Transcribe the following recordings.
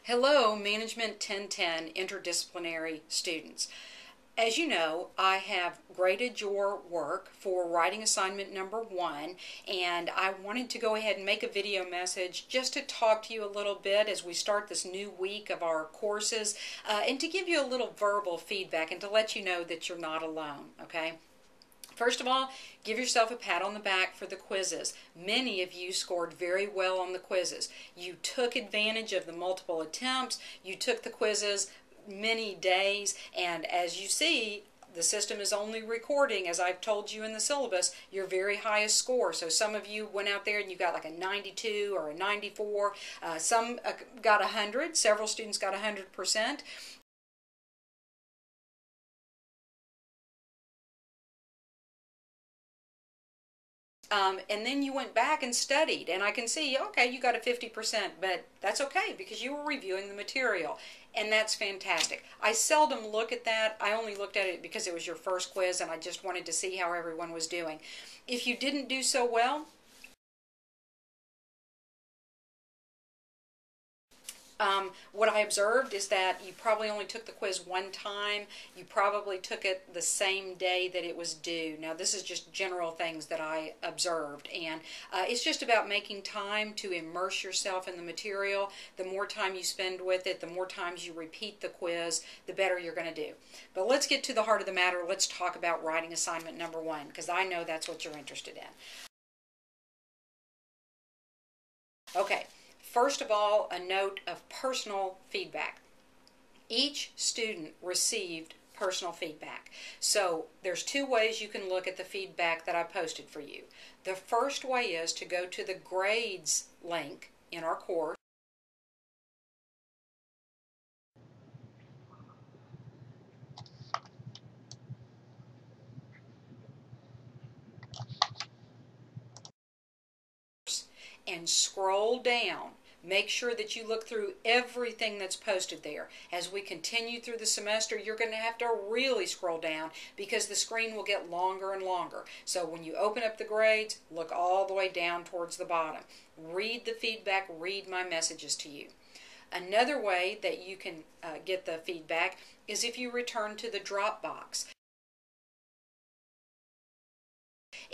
Hello, Management 1010 interdisciplinary students. As you know, I have graded your work for writing assignment number 1, and I wanted to go ahead and make a video message just to talk to you a little bit as we start this new week of our courses, and to give you a little verbal feedback and to let you know that you're not alone, okay? First of all, give yourself a pat on the back for the quizzes. Many of you scored very well on the quizzes. You took advantage of the multiple attempts. You took the quizzes many days, and as you see, the system is only recording, as I've told you in the syllabus, your very highest score. So some of you went out there and you got like a 92 or a 94. Some got 100. Several students got 100%. And then you went back and studied, and I can see, okay, you got a 50%, but that's okay because you were reviewing the material, and that's fantastic. I seldom look at that. I only looked at it because it was your first quiz, and I just wanted to see how everyone was doing. If you didn't do so well, what I observed is that you probably only took the quiz one time. You probably took it the same day that it was due. Now, this is just general things that I observed, and it's just about making time to immerse yourself in the material. The more time you spend with it, the more times you repeat the quiz, the better you're going to do. But let's get to the heart of the matter. Let's talk about writing assignment number 1, because I know that's what you're interested in. Okay. First of all, a note of personal feedback. Each student received personal feedback. So there's 2 ways you can look at the feedback that I posted for you. The first way is to go to the grades link in our course. And scroll down. Make sure that you look through everything that's posted there. As we continue through the semester, you're going to have to really scroll down because the screen will get longer and longer. So when you open up the grades, look all the way down towards the bottom. Read the feedback, read my messages to you. Another way that you can get the feedback is if you return to the Dropbox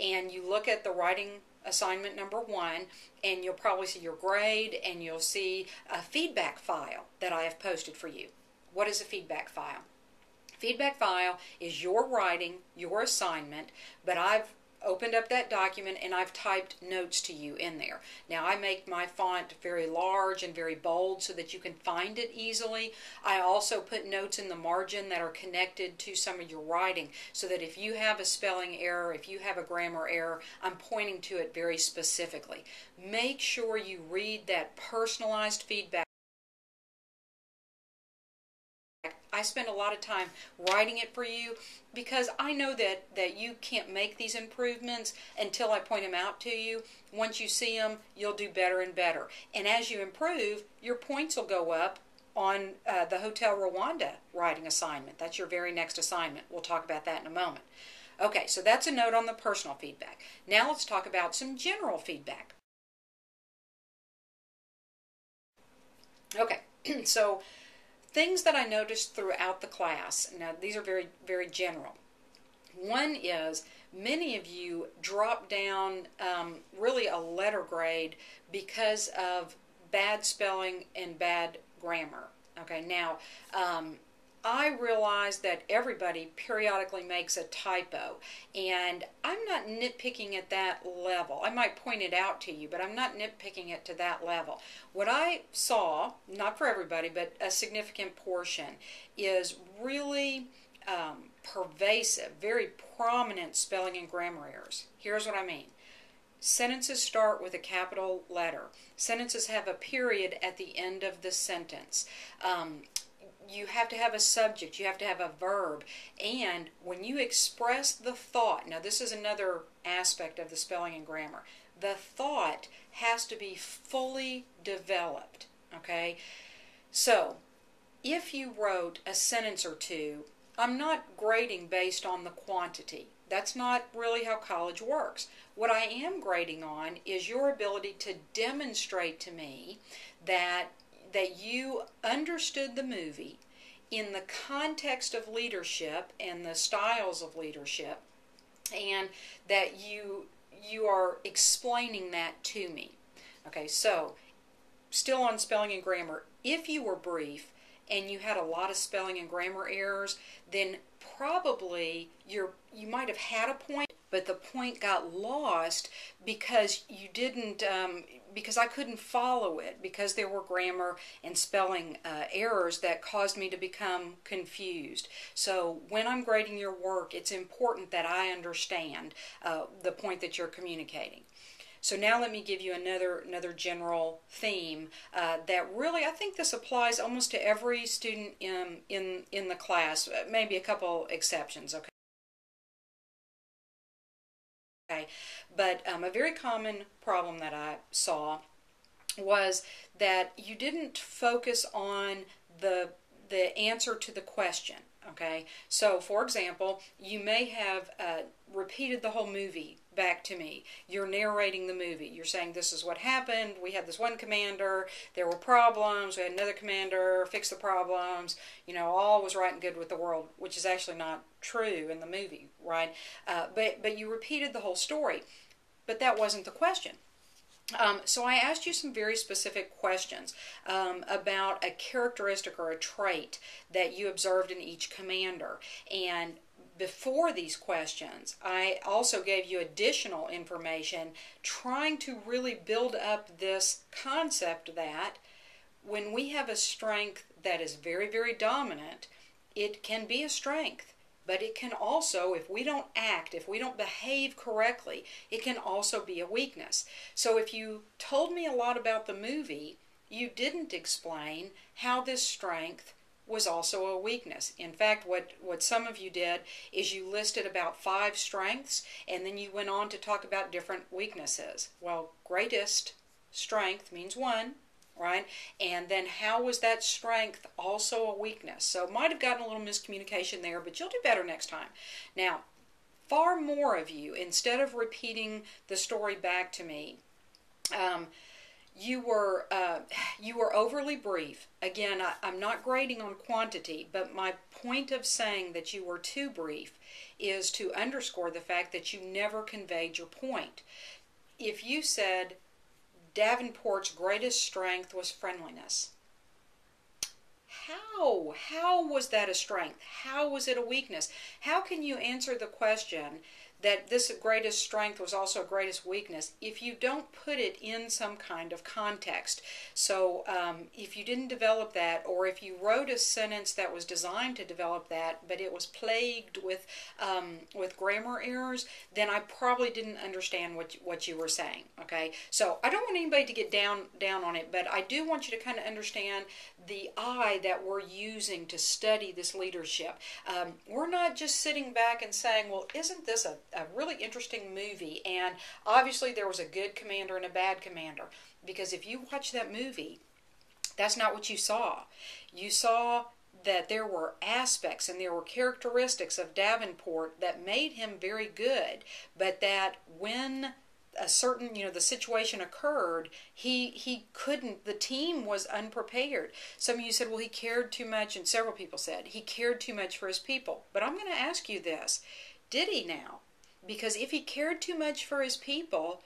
and you look at the writing assignment number 1, and you'll probably see your grade, and you'll see a feedback file that I have posted for you. What is a feedback file? Feedback file is your writing, your assignment, but I've opened up that document and I've typed notes to you in there. Now I make my font very large and very bold so that you can find it easily. I also put notes in the margin that are connected to some of your writing so that if you have a spelling error, if you have a grammar error, I'm pointing to it very specifically. Make sure you read that personalized feedback. I spend a lot of time writing it for you because I know that you can't make these improvements until I point them out to you. Once you see them, you'll do better and better. And as you improve, your points will go up on the Hotel Rwanda writing assignment. That's your very next assignment. We'll talk about that in a moment. Okay, so that's a note on the personal feedback. Now let's talk about some general feedback. Okay, so things that I noticed throughout the class. Now, these are very, very general. One is many of you dropped down really a letter grade because of bad spelling and bad grammar. Okay, now, I realize that everybody periodically makes a typo, and I'm not nitpicking at that level. I might point it out to you, but I'm not nitpicking it to that level. What I saw, not for everybody, but a significant portion, is really pervasive, very prominent spelling and grammar errors. Here's what I mean. Sentences start with a capital letter. Sentences have a period at the end of the sentence. You have to have a subject, you have to have a verb, and when you express the thought, now this is another aspect of the spelling and grammar, the thought has to be fully developed, okay? So, if you wrote a sentence or 2, I'm not grading based on the quantity. That's not really how college works. What I am grading on is your ability to demonstrate to me that that you understood the movie in the context of leadership and the styles of leadership, and that you are explaining that to me. Okay, so still on spelling and grammar, if you were brief and you had a lot of spelling and grammar errors, then probably you might have had a point, but the point got lost because you didn't, because I couldn't follow it, because there were grammar and spelling errors that caused me to become confused. So when I'm grading your work, it's important that I understand the point that you're communicating. So now let me give you another general theme that really, I think this applies almost to every student in the class, maybe a couple exceptions, okay? But a very common problem that I saw was that you didn't focus on the answer to the question. Okay, so for example, you may have repeated the whole movie back to me. You're narrating the movie. You're saying, this is what happened. We had this one commander. There were problems. We had another commander. Fix the problems. You know, all was right and good with the world, which is actually not true in the movie, right? But you repeated the whole story. But that wasn't the question. So I asked you some very specific questions about a characteristic or a trait that you observed in each commander. And before these questions, I also gave you additional information trying to really build up this concept that when we have a strength that is very, very dominant, it can be a strength. But it can also, if we don't act, if we don't behave correctly, it can also be a weakness. So if you told me a lot about the movie, you didn't explain how this strength was also a weakness. In fact, what some of you did is you listed about 5 strengths, and then you went on to talk about different weaknesses. Well, greatest strength means 1. Right? And then how was that strength also a weakness? So might have gotten a little miscommunication there, but you'll do better next time. Now, far more of you, instead of repeating the story back to me, you were overly brief. Again, I'm not grading on quantity, but my point of saying that you were too brief is to underscore the fact that you never conveyed your point. If you said, Davenport's greatest strength was friendliness. How was that a strength? How was it a weakness? How can you answer the question that this greatest strength was also a greatest weakness if you don't put it in some kind of context? So if you didn't develop that, or if you wrote a sentence that was designed to develop that, but it was plagued with grammar errors, then I probably didn't understand what you were saying. Okay, so I don't want anybody to get down on it, but I do want you to kind of understand the eye that we're using to study this leadership. We're not just sitting back and saying, well, isn't this a really interesting movie? And obviously there was a good commander and a bad commander. Because if you watch that movie, that's not what you saw. You saw that there were aspects and there were characteristics of Davenport that made him very good, but that when a certain, the situation occurred, he couldn't, the team was unprepared. Some of you said, well, he cared too much, and several people said he cared too much for his people. But I'm going to ask you this, did he now? Because if he cared too much for his people,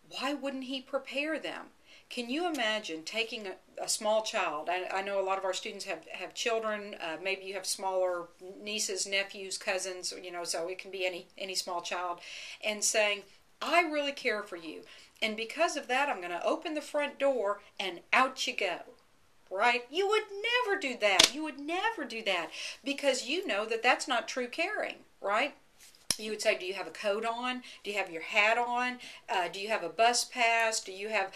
why wouldn't he prepare them? Can you imagine taking a small child? I know a lot of our students have children. Maybe you have smaller nieces, nephews, cousins, so it can be any small child. And saying, I really care for you. And because of that, I'm going to open the front door and out you go. Right? You would never do that. You would never do that because you know that that's not true caring, right? You would say, do you have a coat on? Do you have your hat on? Do you have a bus pass? Do you have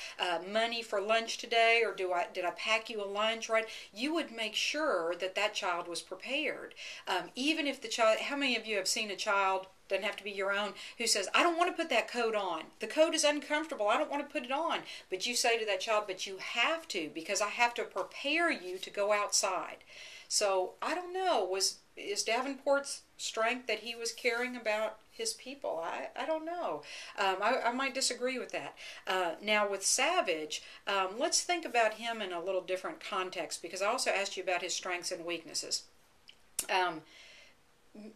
money for lunch today? Or did I pack you a lunch, right? You would make sure that that child was prepared. Even if the child, how many of you have seen a child, doesn't have to be your own, who says, I don't want to put that coat on. The coat is uncomfortable. I don't want to put it on. But you say to that child, but you have to, because I have to prepare you to go outside. So I don't know, is Davenport's strength that he was caring about his people. I don't know. I might disagree with that. Now with Savage, let's think about him in a little different context, because I also asked you about his strengths and weaknesses.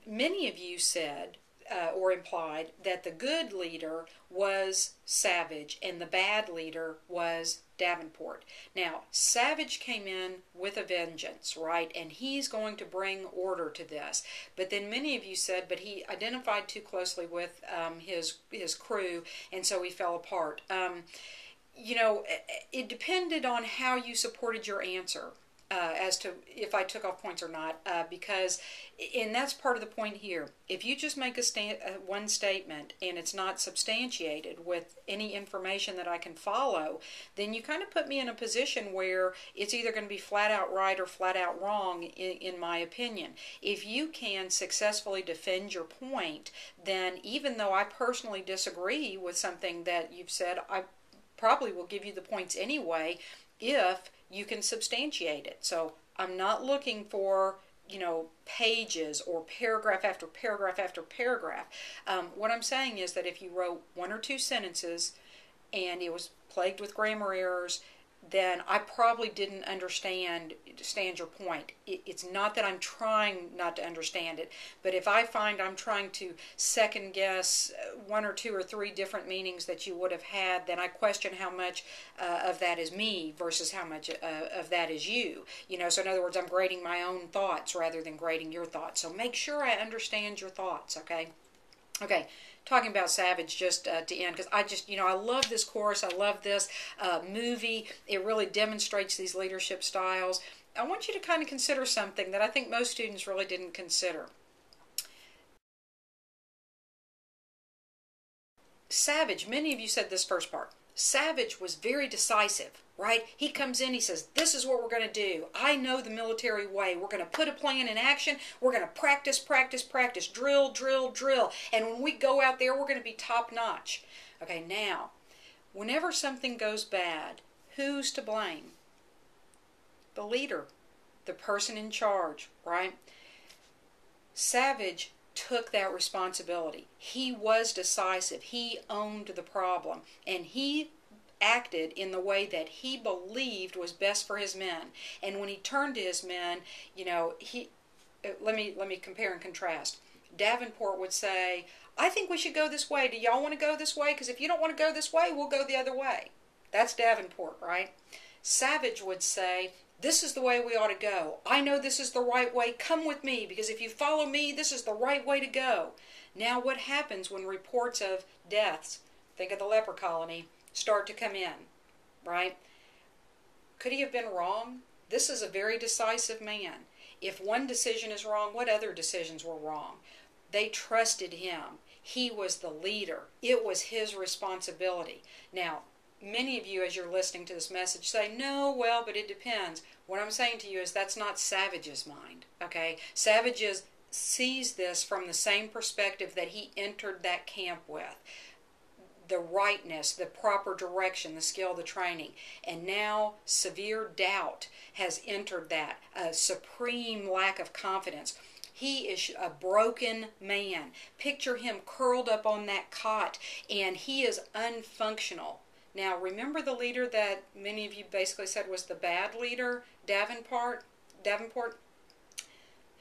Many of you said or implied that the good leader was Savage and the bad leader was Davenport. Now, Savage came in with a vengeance, right? And he's going to bring order to this. But then many of you said, but he identified too closely with his crew, and so he fell apart. You know, it depended on how you supported your answer. As to if I took off points or not, because, and that's part of the point here. If you just make one statement and it's not substantiated with any information that I can follow, then you kind of put me in a position where it's either going to be flat out right or flat out wrong, in my opinion. If you can successfully defend your point, then even though I personally disagree with something that you've said, I probably will give you the points anyway if you can substantiate it. So I'm not looking for, you know, pages or paragraph after paragraph after paragraph. What I'm saying is that if you wrote one or two sentences and it was plagued with grammar errors, then I probably didn't understand your point. It's not that I'm trying not to understand it, but if I find I'm trying to second guess one or two or three different meanings that you would have had, then I question how much of that is me versus how much of that is you. You know, so in other words, I'm grading my own thoughts rather than grading your thoughts. So make sure I understand your thoughts, okay? Okay. Talking about Savage just to end, because I just, you know, I love this course. I love this movie. It really demonstrates these leadership styles. I want you to kind of consider something that I think most students really didn't consider. Savage, many of you said this first part. Savage was very decisive, right? He comes in, he says, this is what we're going to do. I know the military way. We're going to put a plan in action. We're going to practice, practice, practice, drill, drill, drill. And when we go out there, we're going to be top notch. Okay, now, whenever something goes bad, who's to blame? The leader, the person in charge, right? Savage took that responsibility. He was decisive. He owned the problem, and he acted in the way that he believed was best for his men. And when he turned to his men, you know, let me compare and contrast. Davenport would say, I think we should go this way. Do y'all want to go this way? Because if you don't want to go this way, we'll go the other way. That's Davenport, right? Savage would say, this is the way we ought to go. I know this is the right way. Come with me, because if you follow me, this is the right way to go. Now what happens when reports of deaths, think of the leper colony, start to come in, right? Could he have been wrong? This is a very decisive man. If one decision is wrong, what other decisions were wrong? They trusted him. He was the leader. It was his responsibility. Now, many of you, as you're listening to this message, say, no, well, but it depends. What I'm saying to you is that's not Savage's mind, okay? Savage sees this from the same perspective that he entered that camp with. The rightness, the proper direction, the skill, the training. And now severe doubt has entered that, a supreme lack of confidence. He is a broken man. Picture him curled up on that cot, and he is unfunctional. Now, remember the leader that many of you basically said was the bad leader, Davenport?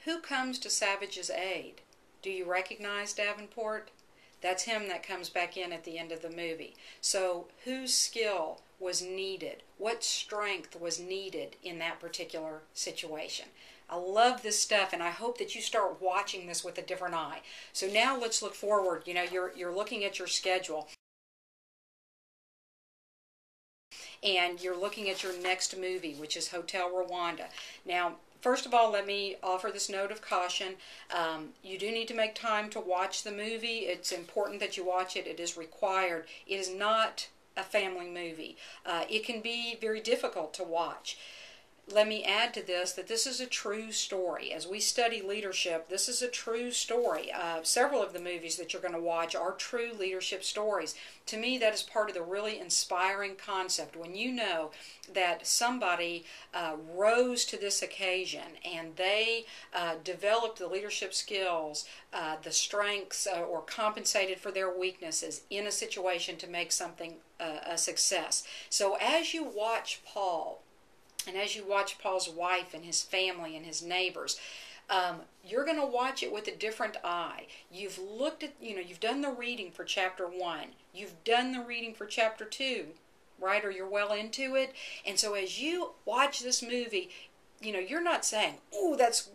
Who comes to Savage's aid? Do you recognize Davenport? That's him that comes back in at the end of the movie. So, whose skill was needed? What strength was needed in that particular situation? I love this stuff, and I hope that you start watching this with a different eye. So now let's look forward. You know, you're looking at your schedule. And you're looking at your next movie, which is Hotel Rwanda. Now, first of all, let me offer this note of caution. You do need to make time to watch the movie. It's important that you watch it. It is required. It is not a family movie. It can be very difficult to watch. let me add to this that this is a true story. As we study leadership, this is a true story. Several of the movies that you're going to watch are true leadership stories. To me, that is part of the really inspiring concept. When you know that somebody rose to this occasion and they developed the leadership skills, the strengths, or compensated for their weaknesses in a situation to make something a success. So as you watch Paul, and as you watch Paul's wife and his family and his neighbors, you're going to watch it with a different eye. You've looked at, you've done the reading for chapter 1. You've done the reading for chapter 2, right? Or you're well into it. And so as you watch this movie, you're not saying, "Ooh, that's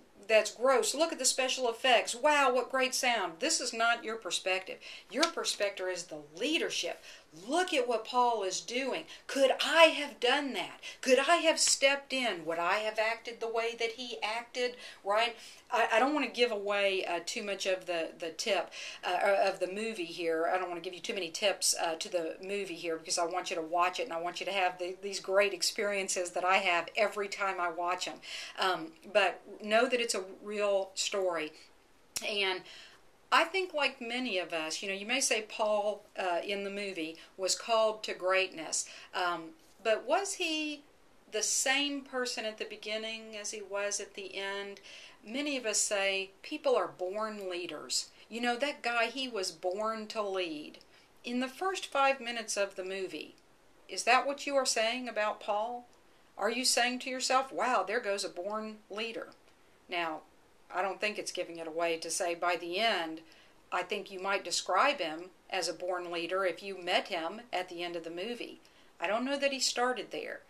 gross. Look at the special effects. Wow, what great sound." This is not your perspective. Your perspective is the leadership. Look at what Paul is doing. Could I have done that? Could I have stepped in? Would I have acted the way that he acted? Right? I don't want to give away too much of the tip of the movie here. I don't want to give you too many tips to the movie here, because I want you to watch it and I want you to have these great experiences that I have every time I watch them. But know that it's a real story. And I think, like many of us, you may say Paul in the movie was called to greatness, but was he the same person at the beginning as he was at the end? Many of us say people are born leaders. That guy, he was born to lead. In the first 5 minutes of the movie, is that what you are saying about Paul? Are you saying to yourself, wow, there goes a born leader? Now, I don't think it's giving it away to say by the end, I think you might describe him as a born leader if you met him at the end of the movie. I don't know that he started there.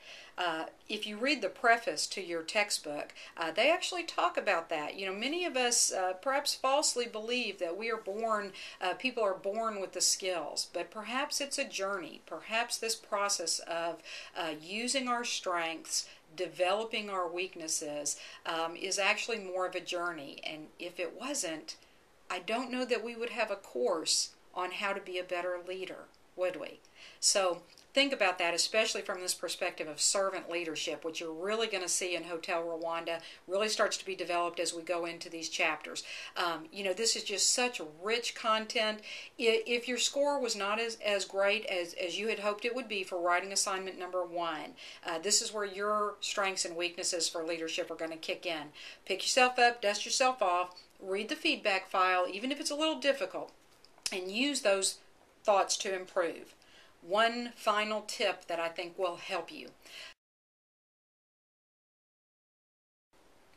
If you read the preface to your textbook, they actually talk about that. Many of us perhaps falsely believe that we are born, people are born with the skills, but perhaps it's a journey. Perhaps this process of using our strengths, developing our weaknesses, is actually more of a journey. And if it wasn't, I don't know that we would have a course on how to be a better leader, would we? So think about that, especially from this perspective of servant leadership, which you're really going to see in Hotel Rwanda, really starts to be developed as we go into these chapters. This is just such rich content. If your score was not as great as you had hoped it would be for writing assignment number 1, this is where your strengths and weaknesses for leadership are going to kick in. Pick yourself up, dust yourself off, read the feedback file, even if it's a little difficult, and use those thoughts to improve. One final tip that I think will help you.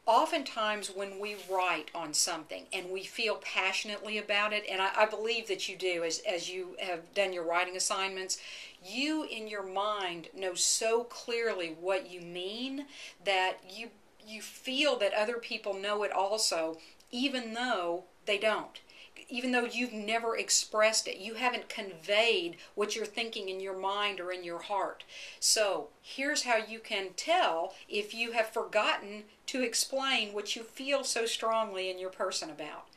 Oftentimes when we write on something and we feel passionately about it, and I believe that you do as you have done your writing assignments, you in your mind know so clearly what you mean that you feel that other people know it also, even though they don't. Even though you've never expressed it, you haven't conveyed what you're thinking in your mind or in your heart. So here's how you can tell if you have forgotten to explain what you feel so strongly in your person about.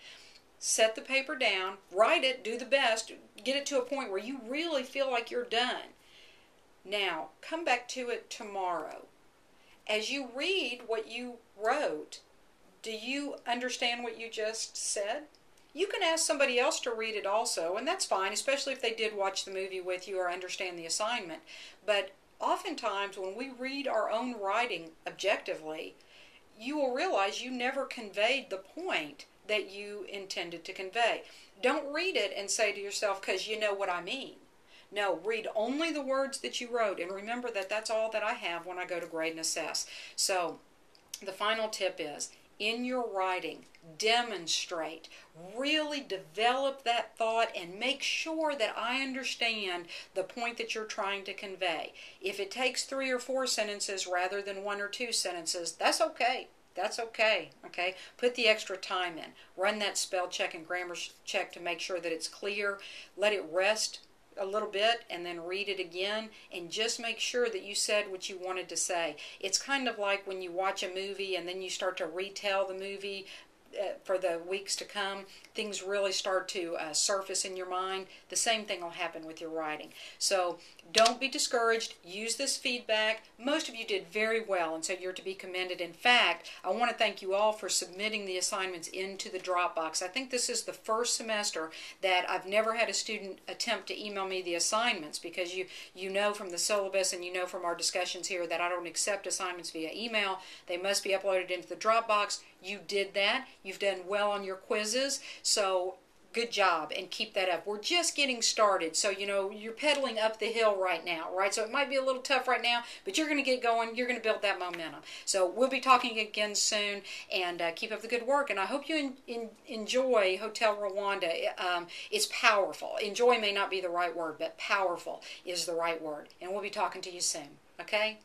Set the paper down, write it, do the best, get it to a point where you really feel like you're done. Now, come back to it tomorrow. As you read what you wrote, do you understand what you just said? You can ask somebody else to read it also, and that's fine, especially if they did watch the movie with you or understand the assignment. But oftentimes when we read our own writing objectively, you will realize you never conveyed the point that you intended to convey. Don't read it and say to yourself, because you know what I mean. No, read only the words that you wrote, and remember that that's all that I have when I go to grade and assess. So the final tip is, in your writing, demonstrate, really develop that thought and make sure that I understand the point that you're trying to convey. If it takes 3 or 4 sentences rather than 1 or 2 sentences, that's okay. That's okay. Okay? Put the extra time in. Run that spell check and grammar check to make sure that it's clear. Let it rest a little bit and then read it again, and just make sure that you said what you wanted to say. It's kind of like when you watch a movie and then you start to retell the movie for the weeks to come, things really start to surface in your mind, the same thing will happen with your writing. So don't be discouraged. Use this feedback. Most of you did very well, and so you're to be commended. In fact, I want to thank you all for submitting the assignments into the Dropbox. I think this is the first semester that I've never had a student attempt to email me the assignments, because you know from the syllabus and you know from our discussions here that I don't accept assignments via email. They must be uploaded into the Dropbox. You did that. You've done well on your quizzes. So good job, and keep that up. We're just getting started, so you know you're pedaling up the hill right now, right? So it might be a little tough right now, but you're going to get going. You're going to build that momentum. So we'll be talking again soon, and keep up the good work. And I hope you enjoy Hotel Rwanda. It's powerful. Enjoy may not be the right word, but powerful is the right word. And we'll be talking to you soon. Okay?